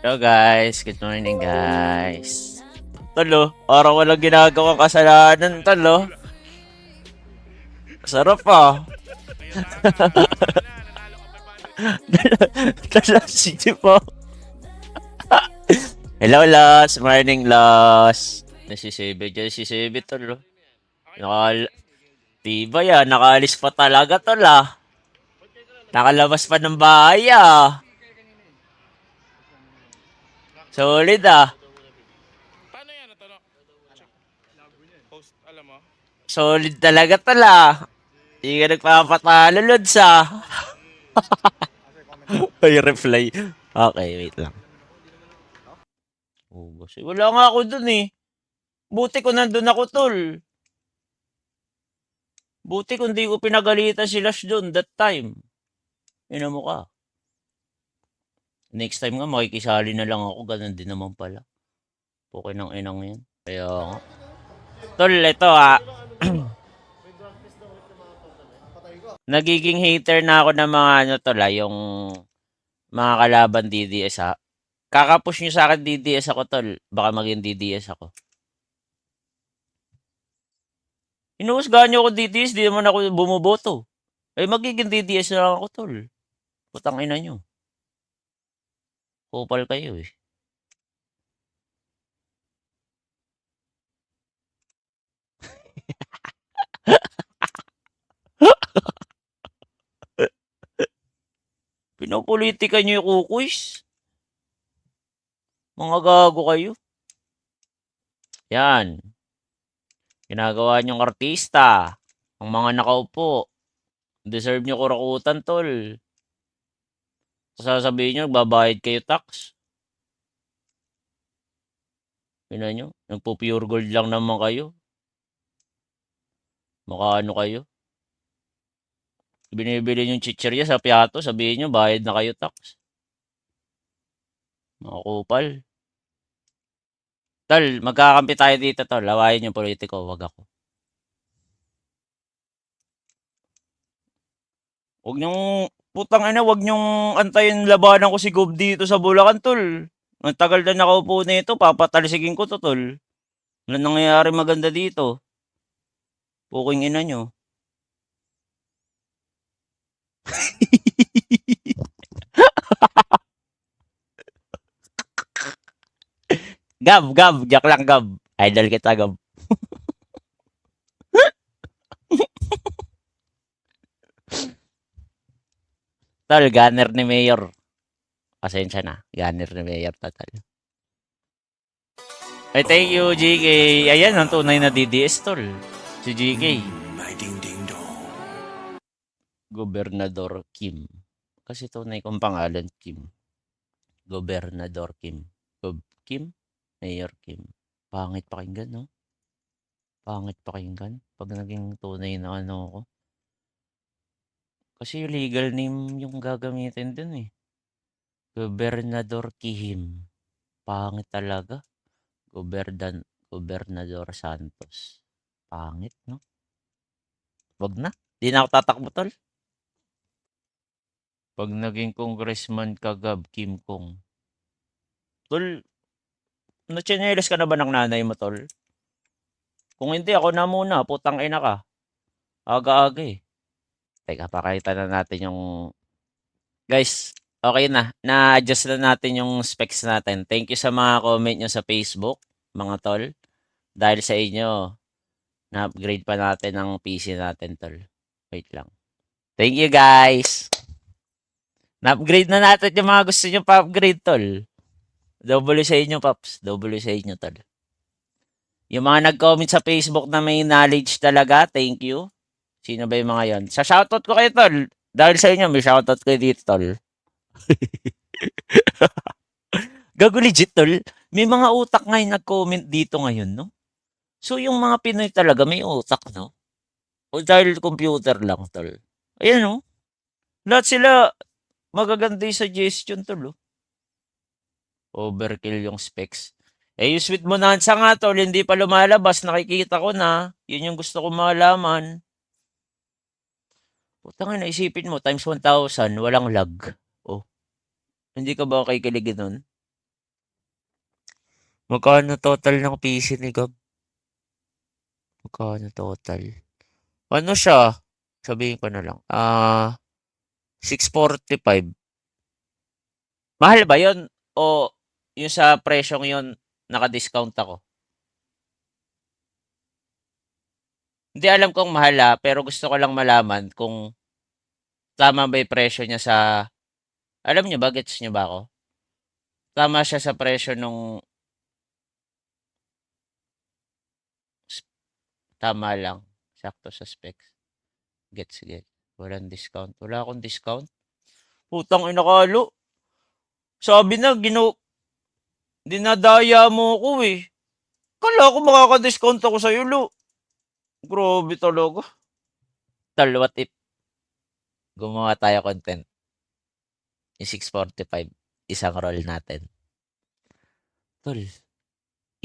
Hello guys, good morning guys. Tol, araw walang ginagawang kasalanan, tol. Sarap ah. Talas po. Hello, Los. Morning, Los. Nasisebe dyan si Sebe, tol. Diba yan? Nakaalis pa talaga, tol ah. Nakalabas pa ng bahay ah. Solid ah. Paano yan? Post, alam mo? Solid talaga, tol ah. Hindi ka nagpapatalo, Lods ah. Ay, reply. Okay, wait lang. Oh, boss. Wala nga ako dun eh. Buti ko nandun ako, tol. Buti kung di ko pinagalitan si Lash dun that time. Ina mo ka. Next time nga, makikisali na lang ako. Ganun din naman pala. Okay ng inang yan. Kaya nga. Tol, ito ah. Nagiging hater na ako ng mga ano tol ah, yung mga kalaban DDS ha. Kakapush nyo sa akin DDS ako tol. Baka maging DDS ako. Inuusgahan nyo ako DDS, di naman ako bumoboto. Eh magiging DDS na lang ako tol. Putang ina nyo. Kupal kayo eh. Pinopolitika nyo yung kukuis. Mga gago kayo. Yan. Ginagawa nyong artista. Ang mga nakaupo. Deserve nyo kurakutan, tol. Sasabihin nyo, nagbabayad kayo tax. Yun nyo. Nagpo-pure gold lang naman kayo. Makaano kayo. Binibili yung chichirya sa piyato. Sabihin nyo, bayad na kayo tax. Mga kupal. Tol, magkakampi tayo dito, tol. Lawayan yung politiko. Wag ako. Huwag nyong, putang ina, huwag nyong antayin labanan ko si Gob dito sa Bulacan, tol. Ang tagal na nakaupo nito, papatalsigin ko to, tol. Wala nangyayari maganda dito. Puking ina nyo. Gab, jak lang, Gab. Idol kita, Gab. Tol, gunner ni Mayor. Pasensya na. Gunner ni Mayor, total. Ay, thank you, GK. Ayan, ang tunay na DDS, tol. Si GK. Gobernador Kim. Kasi tunay kong pangalan, Kim. Gobernador Kim. Kim? Mayor Kim. Pangit pakinggan, no? Pangit pakinggan. Pag naging tunay na ano ko. Kasi yung legal name yung gagamitin dun eh. Gobernador Kim. Pangit talaga. Gobernador Santos. Pangit, no? Wag na. Di na ako tatakbo, tol. Pag naging congressman ka, Gab, Kim Kong. Tol, nachinelas ka na ba ng nanay mo, tol? Kung hindi, ako na muna. Putang ina ka. Aga-aga eh. Teka, pakita na natin yung... Guys, okay na. Na-adjust na natin yung specs natin. Thank you sa mga comment nyo sa Facebook, mga tol. Dahil sa inyo, na-upgrade pa natin ang PC natin, tol. Wait lang. Thank you, guys. Na-upgrade na natin yung mga gusto nyo pa-upgrade, tol. Double sa inyo, Paps. Double sa inyo, tol. Yung mga nag-comment sa Facebook na may knowledge talaga, thank you. Sino ba yung mga yon? Sa shoutout ko kayo, tol. Dahil sa inyo, may shoutout kayo dito, tol. Gago legit, tol. May mga utak ngayon nag-comment dito ngayon, no? So, yung mga Pinoy talaga may utak, no? O dahil computer lang, tol. Ayan, no? Lahat sila magaganda yung suggestion, tol, oh. Overkill yung specs. Eh, yung sweet bonanza nga, tol, hindi pa lumalabas. Nakikita ko na. Yun yung gusto ko malaman. Putang ina, isipin mo, times 1,000, walang lag. Oh. Hindi ka ba kikiligin nun? Magkano total ng PC ni Gab? Magkano total? Ano siya? Sabihin ko na lang. 645. Mahal ba yon? O yung sa presyong yon naka-discount ako? Hindi alam kung mahal pero gusto ko lang malaman kung tama ba yung presyo niya sa... Alam niyo ba? Gets niyo ba ako? Tama siya sa presyo nung... Tama lang. Sakto sa specs. Gets. Walang discount. Wala akong discount. Putang ina kalo. Sabi na, dinadaya mo ko eh. Kala ko makaka-discount ako sa'yo, Lo. Grabe talaga. Tol, what if gumawa tayo content? Yung 645, isang roll natin. Tol,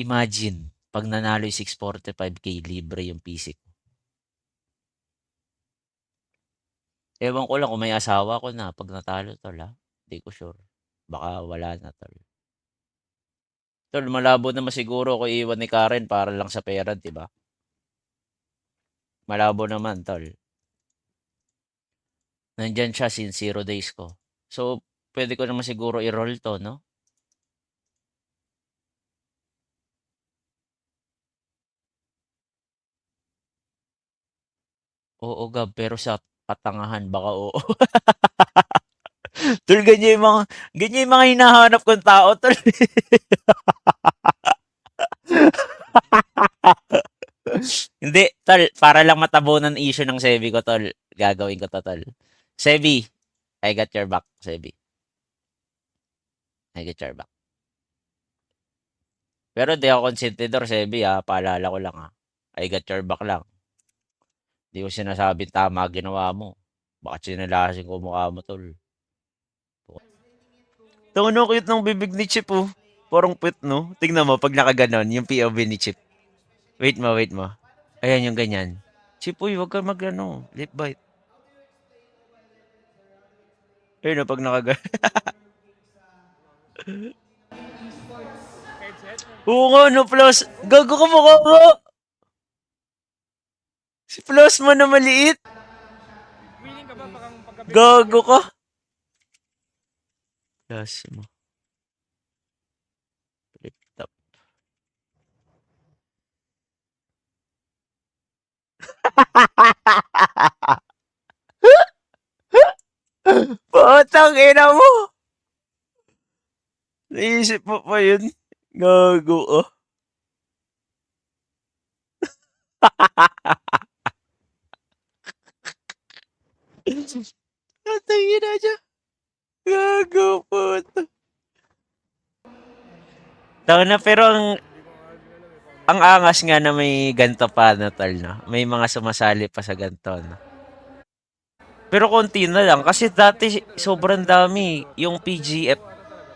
imagine, pag nanalo yung 645k, libre yung PC ko. Ewan ko lang kung may asawa ko na pag natalo, tol ha. Hindi ko sure. Baka wala na, tol. Tol, malabo naman siguro ko iwan ni Karen para lang sa pera, di ba? Malabo naman, tol. Nandyan siya since 0 days ko. So, pwede ko naman siguro i-roll to, no? Oo, Gab, pero sa katangahan, baka oo. Tol, ganyan yung mga hinahanap kong tao, tol. Hindi, tol, para lang matabunan ang issue ng Sebi ko, tol. Gagawin ko to, tol. Sebi, I got your back, Sebi. I got your back. Pero di ako konsentidor, Sebi, ha. Paalala ko lang, ha. I got your back lang. Di ko sinasabing tama ginawa mo. Bakit sinalasin ko mukha mo, tol? Ito, ano, cute ng bibig ni Chip, oh. Parang pet, no? Tingnan mo, pag nakaganon, yung POV ni Chip. Wait mo. Ayan yung ganyan. Chip, uy, wag ka mag-ano, lip bite. Ayun, pag nakaganon. Headset? Oo nga, no, plus. Gago ka mukha mo. Si Plasma na maliit. Willing ka ba baka paggabi Gago ka. Plasma. Flip top. Putang ina mo. Naisip mo pa yun. Gago, oh. Patay na siya. Gago, puto. Tawa na, pero ang angas nga na may ganto pa na tal, no? May mga sumasali pa sa ganto, no? Pero konti na lang. Kasi dati sobrang dami. Yung PGF.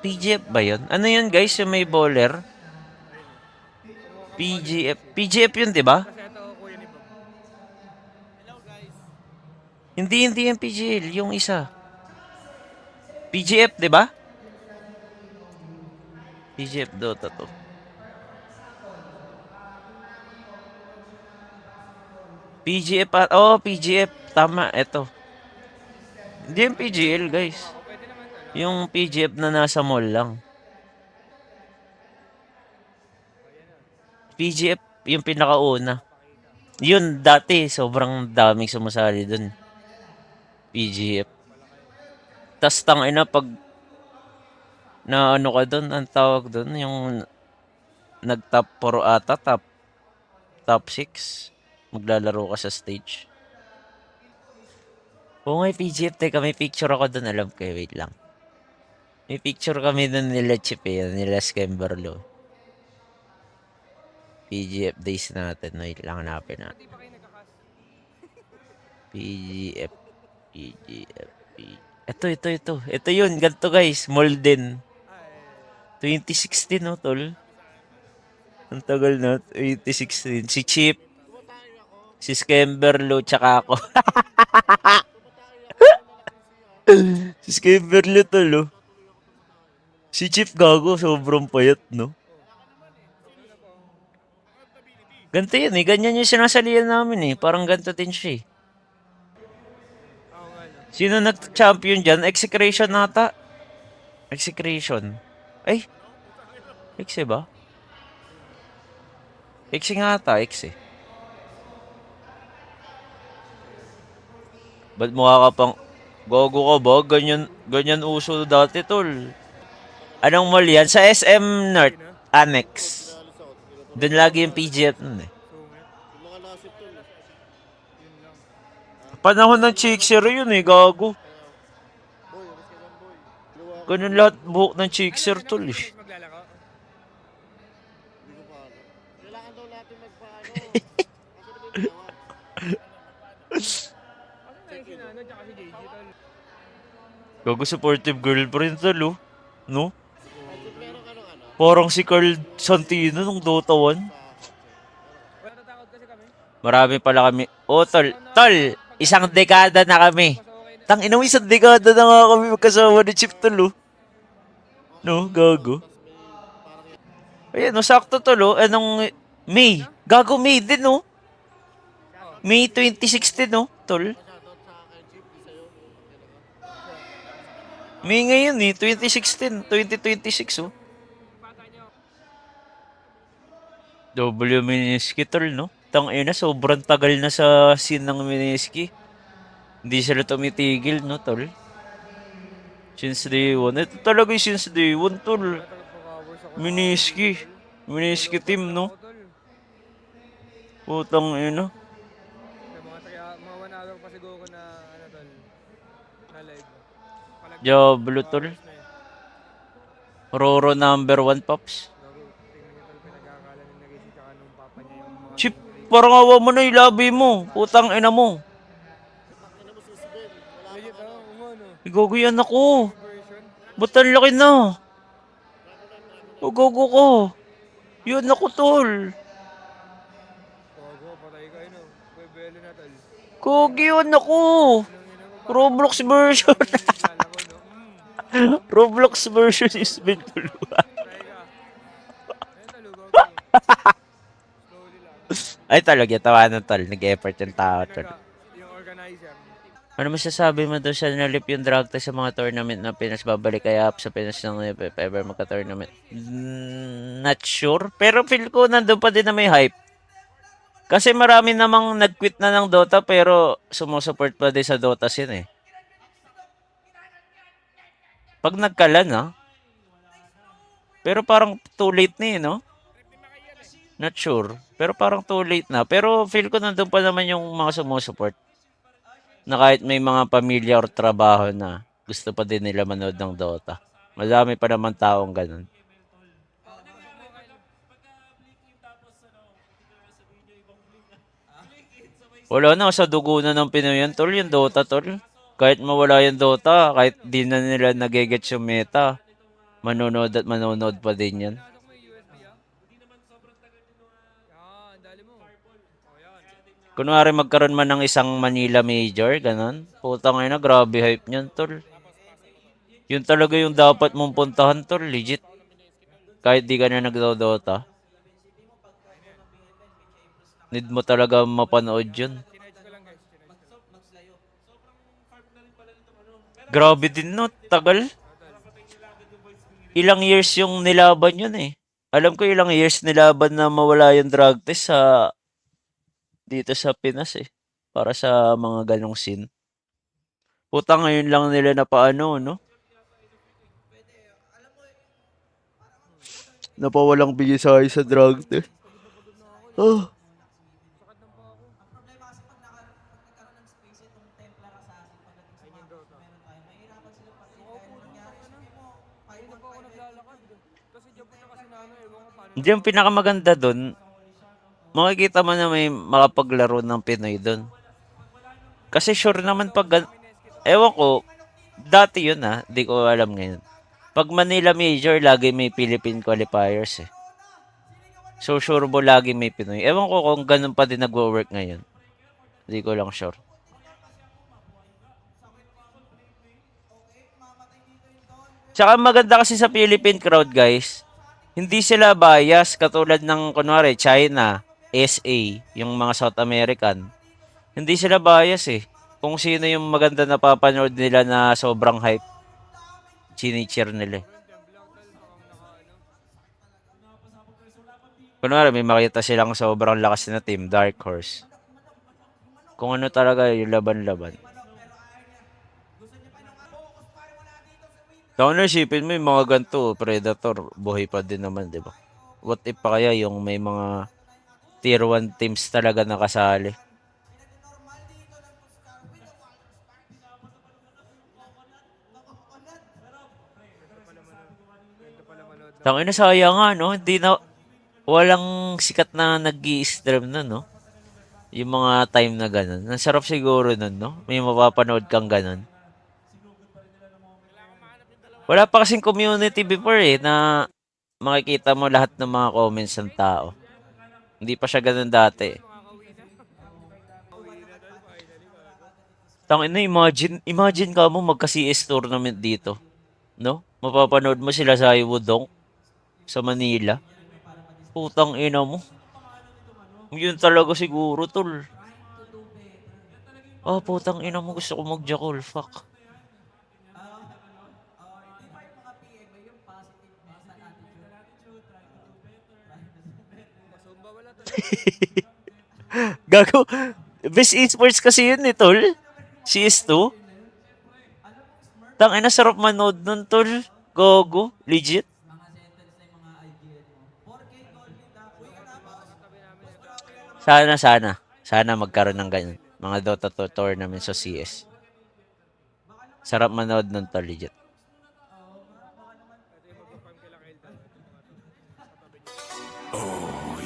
PGF ba yun? Ano yun guys? Yung may bowler? PGF. PGF yun, di ba? kasi ito kuya ni Bob. Hindi yung PGL. Yung isa. PGF, di ba? PGF Dota to. PGF pa. Oh, PGF. Tama. Eto. Hindi yung PGL, guys. Pwede naman talo. Yung PGF na nasa mall lang. PGF, yung pinakauna. Yun, dati, sobrang daming sumasali dun. PGF. Tas tangina pag na ano ka dun, ang tawag dun, yung nag-top 4 ata, top 6. Maglalaro ka sa stage. Oo nga, PGF, teka, may picture ako dun, alam ko, wait lang. May picture kami dun nila Chip eh, nila Skemberlo. PGF days natin, wait lang, hanapin natin. Hindi pa kayo nagkakas. PGF, PGF, PGF. Ito. Ito yun, ganito guys, Molden. 2016, no, tol? Ang tagal na, 2016. Si Chip, si Skemberlo, tsaka ako. Si Skemberlo, tol, oh. Si Chief gago, sobrang payat, no? Ganito yun eh. Ganyan yung sinasalihan namin eh. Parang ganito din siya eh. Oo nga, no? Sino nag-champion dyan? Execration nata. Execration. Ay, Exe ba? Exe nga ata, Exe. Ba't mukha ka pang... Gogo ka ba? Ganyan uso dati, tol. Anong mall yan? Sa SM North. Ayun na. Annex. Doon lagi yung PG at nun eh. Sungit. Yun lang. Panahon ng Chicksero yun eh, gago. Ganun lahat buhok ng Chickser, Ano, tol hindi eh. pa si maglalaro? Ano na yung sinano, tsaka si JG, tol? Gago supportive girlfriend, tol oh. No? Parang si Carl Santino nung Dota 1. Wala, tatakot kasi kami. Marami pala kami. Oh, tol. Tol, isang dekada na kami. Mas okay na. Tang ina mo, isang dekada na nga kami magkasama ni Chip, tol oh. No, gago. Ayan, no, sakto tol oh. Anong May? Gago May din oh. May 2016 oh, tol. May ngayon eh, 2016, 2026 oh. Bata niyo. W Miniski tol, no? Tang ina, sobrang tagal na sa scene ng Miniski. Hindi sila tumitigil, no, tol? Since day one. Ito talaga yung since day one, tol. Wala, tagot po ka-hours ako sa Miniski. JG, tol. Miniski Follow team, lang no? ako, tol. Putang ina. May mga 1 hour pa siguro ko na, ano, tol, na live. Palag- Diablo, tol. hours na eh. Roro number 1, Pops. Gago, tingnan niyo, tol, pinag-aakala ni Nagisi tsaka nung papa niya yung mga Chip, gameplay. parang awa mo na yung labi mo. Putang ina mo. Legit, umano. Igogo yan ako. Version. Ba't ang laki na? Ugogo ko. Yun ako, tol. Gago, patay ka, ano. Bebelo na, tol. Gogi yun ako. Nung ina mo, bakit Roblox version. hindi naglalaro, no? Roblox version is been tuluan. Try ka. Ayun, tol, gago. Slowly lang. Ay talaga, tawanan tol. Nag-effort yung tao tol. Yung organizer. Ano masasabi mo doon sa nalip yung drug test sa mga tournament na Pinas babalik kaya sa Pinas ng if ever magka-tournament? Not sure. Pero feel ko nandun pa din na may hype. Kasi marami namang nag-quit na ng Dota pero sumusupport pa din sa Dota scene eh. Pag nagkalan ha. Pero parang too late na eh, no? Not sure. Pero parang too late na. Pero feel ko nandun pa naman yung mga sumusupport. Na kahit may mga pamilya or trabaho na gusto pa din nila manood ng Dota. Madami pa naman taong ganun. Wala na, sa dugo na ng Pinoy yan, tol, yung Dota, tol. Kahit mawala yung Dota, kahit di na nila nagigets yung meta, manonood at manonood pa din yan. Pinasok mo yung USB, ah? Yan, dali mo. O, yan. Kunwari magkaroon man ng isang Manila Major, ganun. Putang ina, grabe hype niyan, tol. Yun talaga yung dapat mong puntahan, tol, legit. Kahit di ka na nagdo-Dota. Need mo talaga mapanood yun. Sinerge ko lang, guys. Sinerge ko lang. Grabe din no, tagal. Ilang years yung nilaban yun eh. Alam ko ilang years nilaban na mawala yung drug test sa dito sa Pinas eh. Para sa mga ganong scene. Puta ngayon lang nila na paano, no? Napawalang bigisay sa drug test. Oh. Ayun na po ako naglalakad. Kasi dyan po siya kasi nano, ewan ko paano. Hindi yung pinakamaganda dun. Makikita mo na may makapaglaro ng Pinoy dun. Kasi sure naman ewan ko, dati yun ah, di ko alam ngayon. Pag Manila Major, lagi may Philippine qualifiers eh. So sure mo lagi may Pinoy. Ewan ko kung ganun pa din nagwo-work ngayon. Hindi ko lang sure. Tsaka maganda kasi sa Philippine crowd, guys. Hindi sila bias katulad ng kunwari China, SA, yung mga South American. Hindi sila bias eh. Kung sino yung maganda na papanood nila na sobrang hype, chinicheer nila eh. Kunwari may makita silang sobrang lakas na team, Dark Horse. Kung ano talaga yung laban-laban. Kung ano isipin mo yung mga ganito, Predator, buhay pa din naman, di ba? What if pa kaya yung may mga tier 1 teams talaga nakasali? Ganda pala manood ng Tangina sayang nga, no? Hindi na, walang sikat na nag-i-stream na, no? Yung mga time na ganun. Ang sarap siguro nun, no? May mapapanood kang ganun. Wala pa kasing community before eh, na makikita mo lahat ng mga comments ng tao. Hindi pa siya ganun dati. makakauwi na. Uwi na tol, finally gago. Tangina, imagine ka mo magka-CS tournament dito, no? Mapapanood mo sila sa Iwudong sa Manila. Putang ina mo. Yun talaga siguro, tol. Ah, putang ina mo, gusto ko mag-jackal, fuck. Masumba wala tol. Gago. Best esports kasi yun eh, tol. CS2. Tangina, sarap manood nun, tol. Gogo. Legit. Sana magkaroon ng ganyan. Mga Dota tournament sa CS. Sarap manood nun, tol. Legit. Ito yung magpa-farm kila Kyle tol.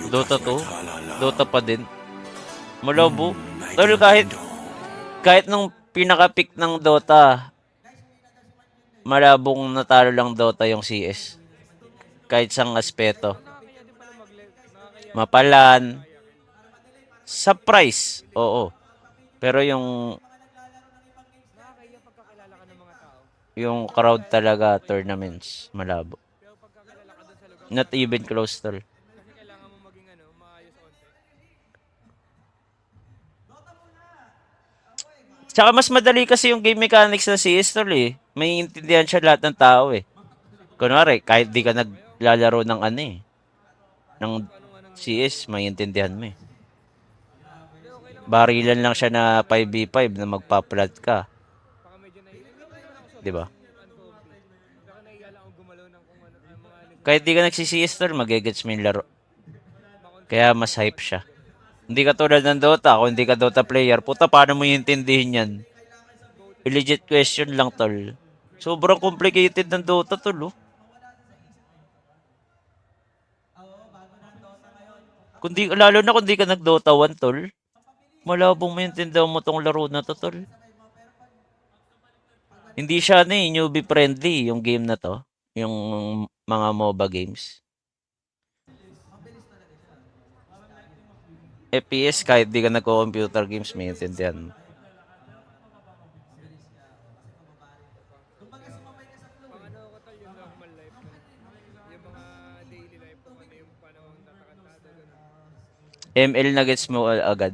Dota 2. Dota pa din. Malabo. Tol, kahit nung pinaka-pick ng Dota, malabong natalo lang Dota yung CS. Kahit sang aspeto. Nakakaya din pala mag-live. Nakakaya Mapalan. Sa price, oo. Pero nakakaya pagkakilala ka ng mga tao. yung crowd talaga, tournaments, malabo. Pero pagkakilala ka dun sa lugar Not na even close, tol. kasi kailangan mo maging ano, maayos onte. Tsaka mas madali kasi yung game mechanics ng CS, tol eh. May intindihan siya lahat ng tao eh. Kunwari, kahit di ka naglalaro ng ano eh, ng Anong CS, may intindihan mo eh. Hindi, okay lang. Barilan lang siya na 5v5 na magpa-plat ka. Baka medyo naiiyak. Hindi naman ako Di ba? uncomfy. Baka naiiyak lang ako gumalaw ng kung ano, ang mga ano. Kahit di ka nagsi-CS, tol, magigets mo yung laro. Kaya mas hype siya. Hindi ka tulad ng Dota. Kung hindi ka Dota player, puta, paano mo iintindihin yan? Legit question lang, tol. Sobrang complicated ng Dota, tol, oh. Lalo na kung di ka nag-Dota 1, tol. Malabong maintindihan mo tong laro na to, tol. Hindi siya newbie friendly yung game na to. Yung mga MOBA games. FPS kahit di ka nagko-computer games, maintindihan mo. Pang ano ko tol, yung normal life ko. Yung mga daily life ko, ano yung panahon tatakantado ganun. ML na gets mo agad.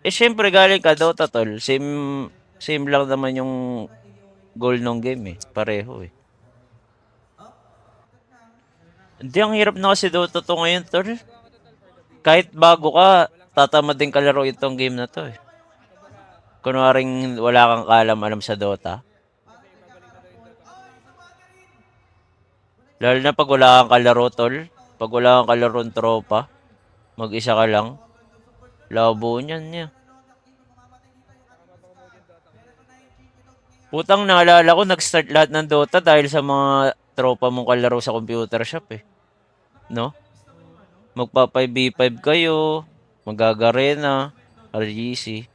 Eh, syempre, galing ka Dota, tol. Same lang naman yung goal ng game eh. Pareho eh. Hindi, ang hirap na kasi Dota to ngayon, tol. Kahit bago ka, tatamad din kalaro itong game na to eh. Kunwaring wala kang kalam-alam sa Dota. Lalo na pag wala kang kalaro, tol. Pag wala kang kalaron tropa, mag-isa ka lang. Labo niyan niya. Putang naalala ko, nag-start lahat ng Dota dahil sa mga tropa mong kalaro sa computer shop eh. No? Magpa 5v5 kayo, magagarena, RGC.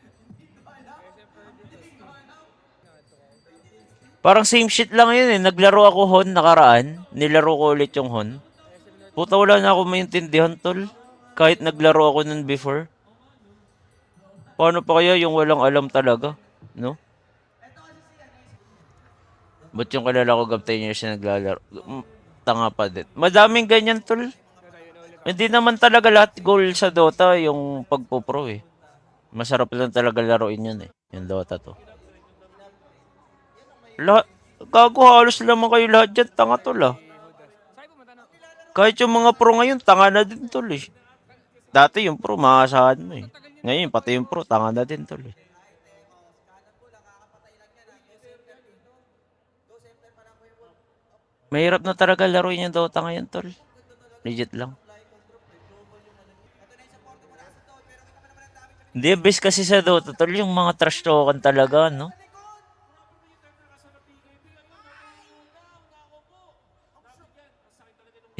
Parang same shit lang yun eh. Naglaro ako Hon nakaraan. Nilaro ko ulit yung Hon. Puta, wala na ako maintindihan, tol. Kahit naglaro ako nun before. Paano pa kaya yung walang alam talaga? No? Ba't yung kilala ko gab 10 years na naglalaro? Tanga pa din. Madaming ganyan, tol. Natayo na ulit ako. Hindi naman talaga lahat goal sa Dota yung pagpo-pro eh. Masarap lang talaga laruin yun eh. Yung Dota to. Lahat, gago halos naman kayo lahat dyan. Tanga tol ah. Si Judas. Saan pumunta no? Kahit yung mga pro ngayon, tanga na din tol eh. Dati yung pro, maasahan mo eh. Tagal niya Ngayon, pati yung pro, tanga na din tol eh. Mahirap na talaga laruin yung Dota ngayon tol. Legit lang. Hindi, base kasi sa Dota tol, yung mga trash talkan talaga, no?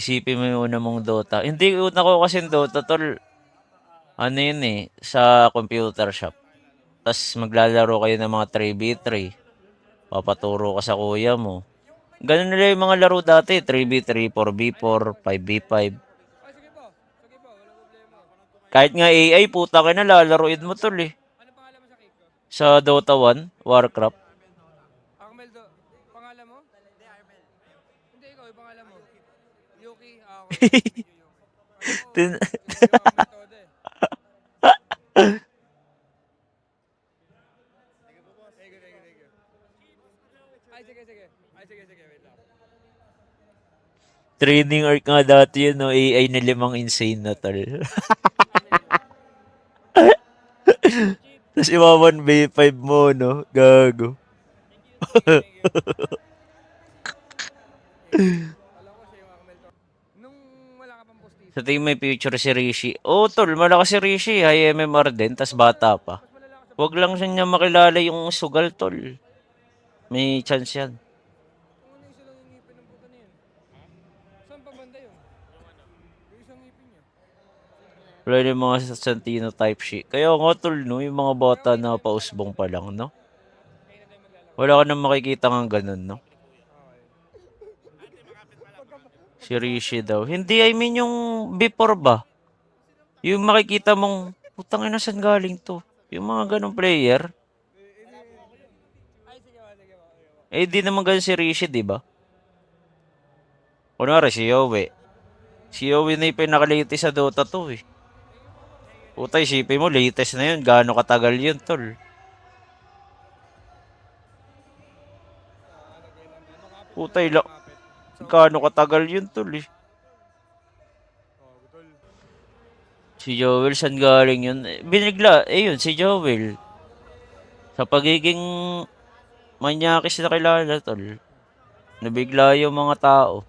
Isipin mo yung una mong Dota. Hindi, una ko kasi Dota tol, ano yun eh, sa computer shop. Tapos maglalaro kayo ng mga 3v3. Papaturo ka sa kuya mo. Ganun nila yung mga laro dati, 3v3, 4v4, 5v5. Ay, sige po. Sige po. Walang problema. Kahit nga AI, puta ka na, lalaroin mo tol eh. Ano pangalan mo sa cake ko? Sa Dota 1, Warcraft. Armel do. Pangalan mo? Hindi, ikaw. Yung pangalan mo. Yuki. Ako. Tin- Yuki Armel todo eh. Thank you, thank you, thank you. Ay, sige, sige. Ay, sige, sige. Wait lang. Training arc nga dati yun, no? AI na 5 insane na tol. Tapos ima 1v5 mo, no? Gago. Thank you. Alam ko siya yung Armel to. Nung wala ka pang postizo. Sa tingin may future si Rishi. Oo, tol, malakas si Rishi. High MMR din, tas bata pa. Mas malala ka sa Huwag lang siya niya makilala yung sugal, tol. May chance yan. kung ano isa lang yung ngipin ng puta na yun. Saan pa banda yun? Yung isang ngipin niya. Wala yung mga Santino type shit. Kaya nga, tol, no? Yung mga bata na pausbong pa lang, no? Kaya na tayo maglalaro. Wala ka nang makikita ng ganun, no? Okay. Si Rishi daw. Hindi, I mean yung before ba? Yung makikita mong, putang ina, saan galing to? Yung mga ganong player. Ay, sige ba, sige ba. Eh, di naman ganun si Rishi, di ba? Kunwari, si Yowie. Si Yowie na yung pinaka-latest sa Dota 2 eh. Puta, isipin mo, latest na yun. Gaano katagal yun, tol? Puta, gaano katagal yun, tol eh. Si Joel, saan galing yun? Binigla, yun, si Joel. Sa pagiging manyakis na kilala, tol. Nabigla yung mga tao.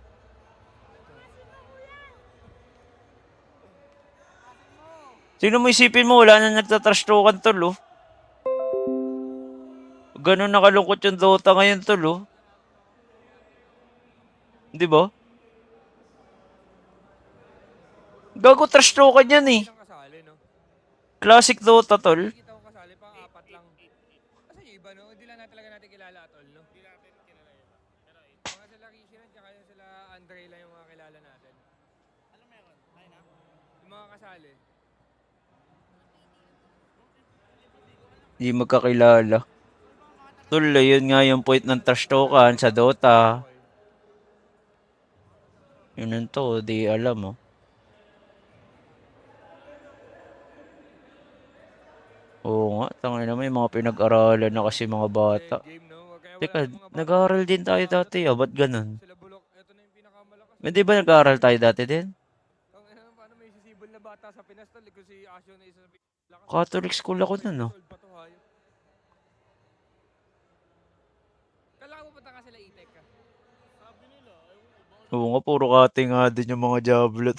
Sino mo isipin mo, wala na nagtatrash talkan, tol, oh. Ganun nakalungkot yung Dota ngayon, tol, oh. Di ba? Gago trash talkan yan, eh. Isang kasali, no? Classic Dota, tol. Nakikita ko kasali, pang apat lang. Kasi yung iba, no? Hindi lang na talaga natin kilala at all, no? Hindi natin kilala yun. Mga sila Rishi na, tsaka yung sila Andre lang yung mga kilala natin. Ano meron? Ay na? Yung mga kasali. Hindi magkakilala. Tol, yun nga yung point ng trash talkan sa Dota. Yun yun to, di alam, oh. Oo nga, tangin na may mga pinag-aralan na kasi mga bata. Game, no? Kaya wala Teka, na mga bata. nag-aaral din tayo dati, ah. Ba't ganun? Sila Bulok, ito na yung pinakamalakas. Di ba nag-aaral tayo dati din? Ang ina, paano may sisibol na bata sa Pinas, tol? Kung si Asyo na isa sa pinakamalakas. Catholic school ako nun, no? Old pa to, hayop. Kala ko punta ka sila itek ka. Oo nga, puro cutting nga din yung mga Diablo.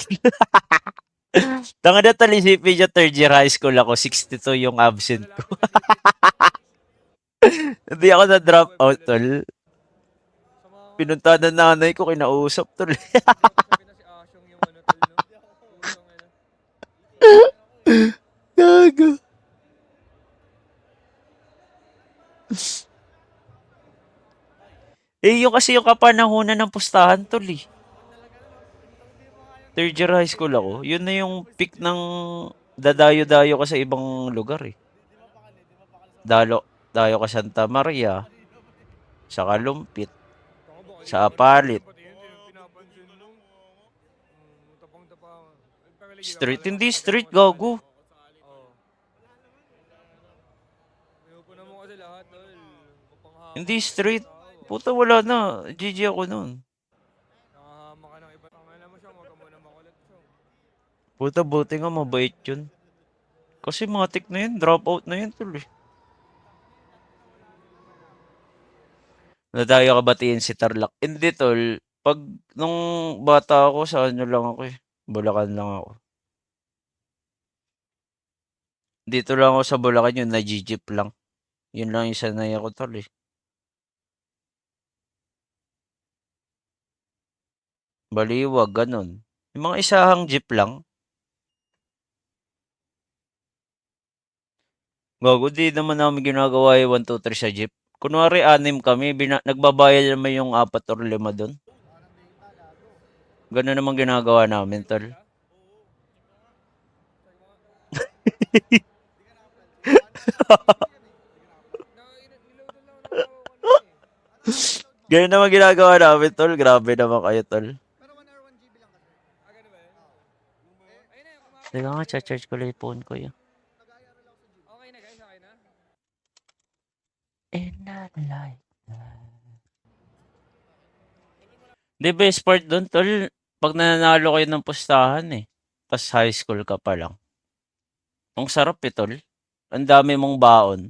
Tanga na tol, isipin niya third year high school ako, 62 yung absent ko. Hindi ako na-drop out, tol. Pinunta ng nanay ko, kinausap, tol. Sabi na si Asyong yung ano, tol, no? Pusong, ano. Gago. Yung kasi yung kapanahunan ng pustahan, tol, eh. Third year high school ako. Yun na yung peak ng dadayo-dayo ka sa ibang lugar, eh. Dayo ka Santa Maria, sa Kalumpit. Sa Apalit. Pati yun, pinapansin mo. Tapang-tapa. Pero legit, Street, papalo hindi ka kasi street, mga sasali. gago. Oo. Pinupunan mo kasi lahat, tol. Kapanghamak Hindi ka sa ibang street. tao. Puta, wala na. GG ako nun. Nakahamak ka ng iba. Tangina mo siya, huwag ka muna makulit siya. Puta, buti nga mabait yun. Kasi matik na yun, drop out na yun, tol eh. Nadayo ka batiin si Tarlac. Hindi, tol. Pag nung bata ako, sa ano lang ako eh. Bulacan lang ako. Dito lang ako sa Bulacan yun, nag-jeep lang. Yun lang yung sanay ako, tol eh. Baliwag, ganun. Yung mga isahang jeep lang. Gago, di naman namin ginagawa yung 1, 2, 3 sa jeep. Kunwari, 6 kami, nagbabayad naman yung 4 or 5 doon. Ganun naman ginagawa namin, tol. Niloadan lang ako ng ako kanina eh. Ganun naman ginagawa namin, tol. Grabe naman kayo, tol. Ganun ba yun? Ayun na, kumapit Teka na. nga, charge ko lang yung phone ko yun. Okay na guys, okay na? And not like that. Di best part doon, tol. Pag nananalo kayo ng pustahan eh. Tas high school ka pa lang. Ang sarap eh, tol. Ang dami mong baon.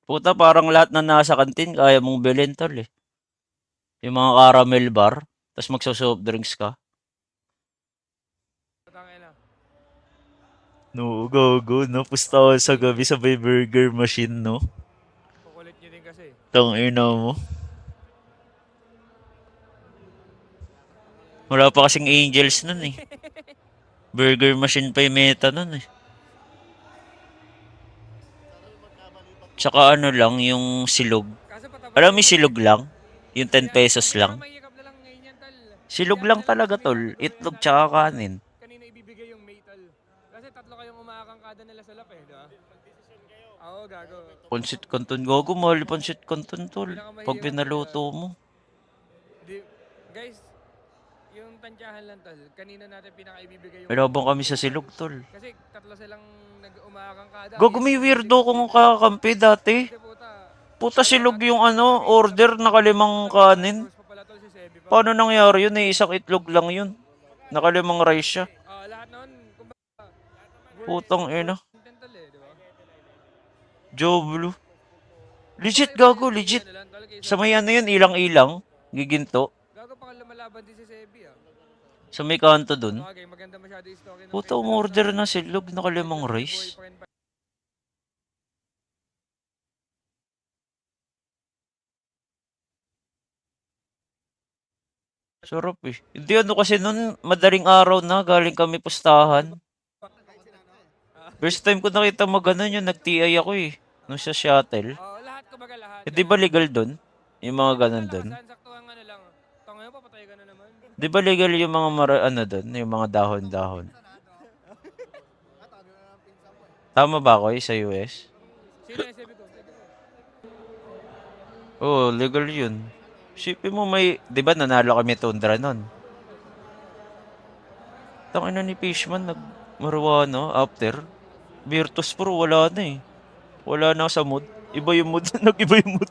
Puta, parang lahat na nasa kantin, kaya mong bilhin, tol eh. Yung mga caramel bar, tas magso-soft drinks ka. Tangina. No, go, no? Pustahan sa gabi sa may burger machine, no? Kukulit nyo din kasi. Tangina mo. Wala pa kasing angels nun eh. Burger machine pa yung meta nun eh. Tsaka ano lang, yung silog. Kaso patapos Alam mo na yung yun. silog lang? Yung 10 pesos Kaya lang? mahirap na lang ngayon yan, tol. Silog Kaya lang na lang talaga, kasi tol. minsan tutulungan Itlog natin tsaka yung mga kanin. kanina ibibigay yung may, tol. Kasi tatlo kayong umakangkada nila sa lap eh, di ba? Oo, gago. Pansit canton, gago. Mahal yung pansit canton, tol. Pag Pinakamahirap, pinaluto mo. Di, guys, yung tansyahan lang, tol. Kanina natin pinaka-ibibigay yung May labang kami sa silog, tol. Kasi tatlo silang nag-umakangkada. Gago, may weirdo kung kakampi dati. Kasi puta, Puta silog yung ano, order, nakalimang kanin. Cross pa pala tol si Sebi pa. Paano nangyari yun eh? Isang itlog lang yun. Nakalimang rice siya. Lahat naman, kumbaga, Putang ina. content tol eh, di ba? Joblo. Legit, gago, legit. Sa may ano yun, ilang-ilang. Giginto. Gago pa lumalaban din si Sebi ah. Sa may kanto dun. Bagay, maganda masyado yung story ng Puta, umorder na silog, nakalimang rice. Sarap eh. Hindi ano kasi nun, madaling araw na, galing kami pustahan. First time ko nakita maganon yun, nag-TI ako eh. Nung sa shuttle. Lahat kumbaga lahat. Eh, di ba legal dun? Yung mga ganon dun? Sakto ang ano lang. Tango papatay ka na naman. Di ba legal yung mga ano dun? Yung mga dahon-dahon. Tama ba ako sa US? Sino yung Sebi ko? Oo, legal yun. Sipin mo may, di ba nanalo kami Tundra nun? Tangina ni Fishman, nag-marijuana after. Virtus Pro, wala na eh. Wala na sa mood. Iba yung mood. Nag-iba yung mood.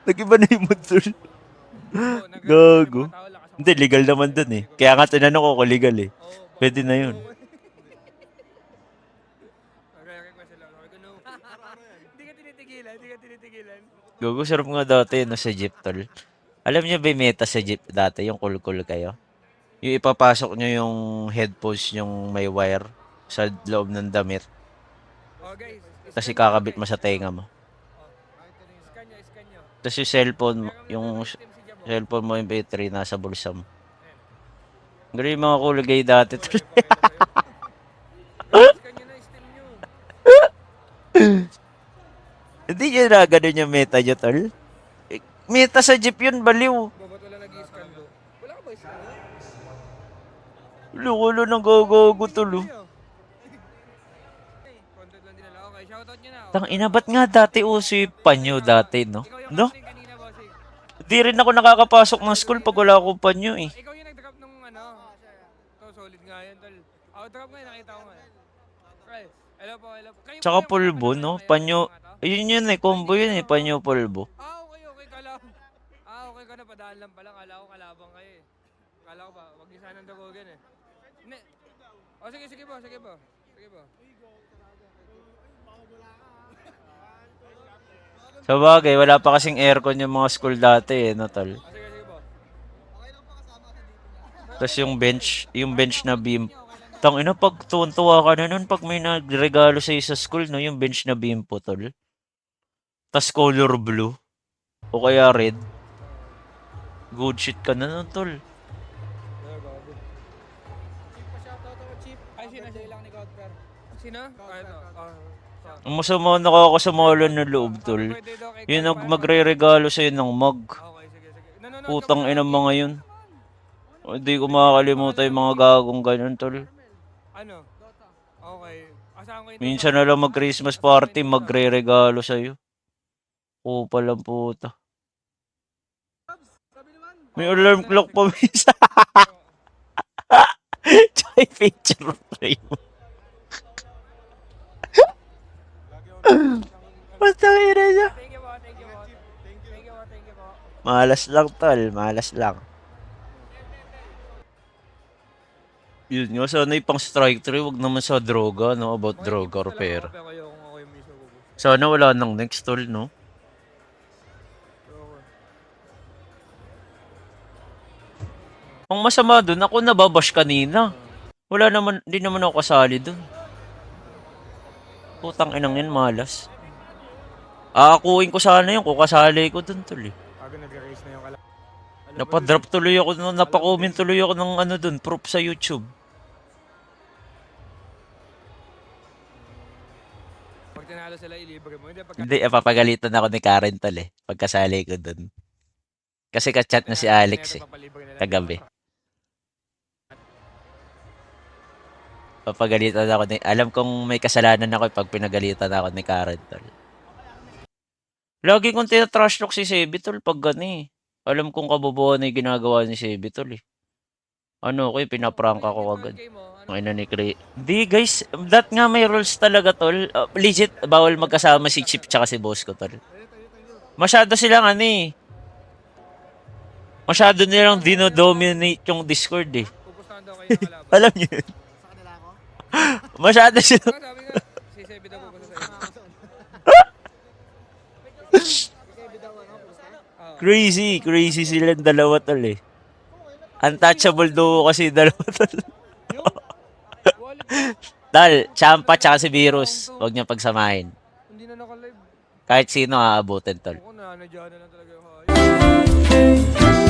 Nag-iba na yung mood, tol. Gago. Hindi, legal naman dun eh. Kaya nga tinanong ko kung legal eh. Pwede na yun. Hindi ka tinitigilan, hindi ka tinitigilan. Gago, sarap nga dati no, sa jeep, tol. Alam niyo ba yung meta sa jeep dati, yung cool kayo? Yung ipapasok nyo yung headphones yung may wire sa loob ng damit. Guys, Tapos ikakabit mo sa tenga mo. Scan nyo. Tapos yung cellphone mo yung battery nasa bulsa mo. Ganun yung mga cool guy dati, tol. Scan nyo na, steam nyo. Hindi nyo na ganun yung meta nyo, tol. Meta sa jeep yun, baliw. Baba't wala nag-i-scan do? Wala ka ba scan? Lukulo ng gogo, tol. Content lang din nila. Okay, shoutout nyo na. Tangina, ba't nga dati uso yung panyo dati, no? Ikaw yung No? captain kanina, bossing. Di rin ako nakakapasok ng school pag wala akong panyo eh. Ikaw yung nag-drop nung ano. Ito, solid nga yan, tol. Ako drop nga, nakita ko nga. Okay. Hello po, hello po. Kayo po Tsaka yung pulbo, kasama no? ngayon, Panyo, mga to? ayun yun eh, combo yun eh, panyo pulbo. Okay, okay. Okay ka na. Padaan lang pala. Kala ko kalabang kayo eh. Kala ko ba, wag niyo sanang dagugan eh. Ne. O sige, sige po, sige po. Sige po. Sa bagay, wala pa kasing aircon yung mga school dati eh, no, tol? O sige, sige po. Tapos yung bench na beam. Tangina, pag tuwan-tuwa ka na nun pag may nagregalo sa'yo sa school, no, yung bench na beam po, tol. Tapos color blue. O kaya red. Good shit ka na nun, tol. Ay, sino? lang ni Godper. Sino? Ito. Ang masama nakakasamalan ng loob, tol. Birthday daw kay Yun Carl, ang paano? magre-regalo sa'yo ng mug. Okay, sige, sige. Nanonood ka Putang ba sa ina akin? mga yun. Hindi ko makakalimutan yung mga gagong ganun, tol. Ano? Okay. Asahan ko yun. Minsan na lang mag-Christmas party, magre-regalo sa'yo. Kupal ang puta. May alarm clock pa minsan. Tsaka yung picture frame. Patang ina niya. Thank you po, thank you po. Thank you po, thank you po. Malas lang, tol. Malas lang. Yun nga, sana yung pang strike 3, wag naman sa droga, no? About droga or pera. Pero kayo kung ako yung miso ko. Sana wala nang next, tol, no? Ang masama dun, ako nababash kanina. Wala naman, hindi naman ako kasali dun. Putang inang yan, malas. Aakuin ko sana yun, kung kasali ko dun, tol, eh. Bago nag-race na yung kala. Napadrop tuloy ako, napakomment tuloy ako ng ano dun, proof sa YouTube. Pag tinalo sila, ilibre mo. Hindi, pag Hindi, papagalitan ako ni Karen, tol, eh. Pagkasali ko dun. Kasi ka-chat na si Alex, eh. Kagabi. Papagalitan ako ni... Alam kong may kasalanan ako pag pinagalitan ako ni Karen, tol. Lagi kong tinatrash talk si Sebi, tol, pag gani. Alam kong kabobohan na yung ginagawa ni Sebi, tol, eh. Ano ko, pinaprank ako agad. Ang ina ni Cray. Di, guys. That nga may rules talaga, tol. Legit, bawal magkasama si Chip tsaka si boss ko, tol. Masyado silang ano, eh. Masyado nilang dinodominate yung Discord, eh. Pupustahan daw kayo ng kalaban. Alam niyo yun? Masyado sila. Sabi nga, si Sebi daw pupusta sa inyo. Crazy silang dalawa, tol, eh. Untouchable duo kasi dalawa, tol. Tol, Champa tsaka si Virus. Huwag niyang pagsamahin. Hindi na naka-live. Kahit sino aabutin, tol. Ako na, nandiyan na lang talaga yung hayop.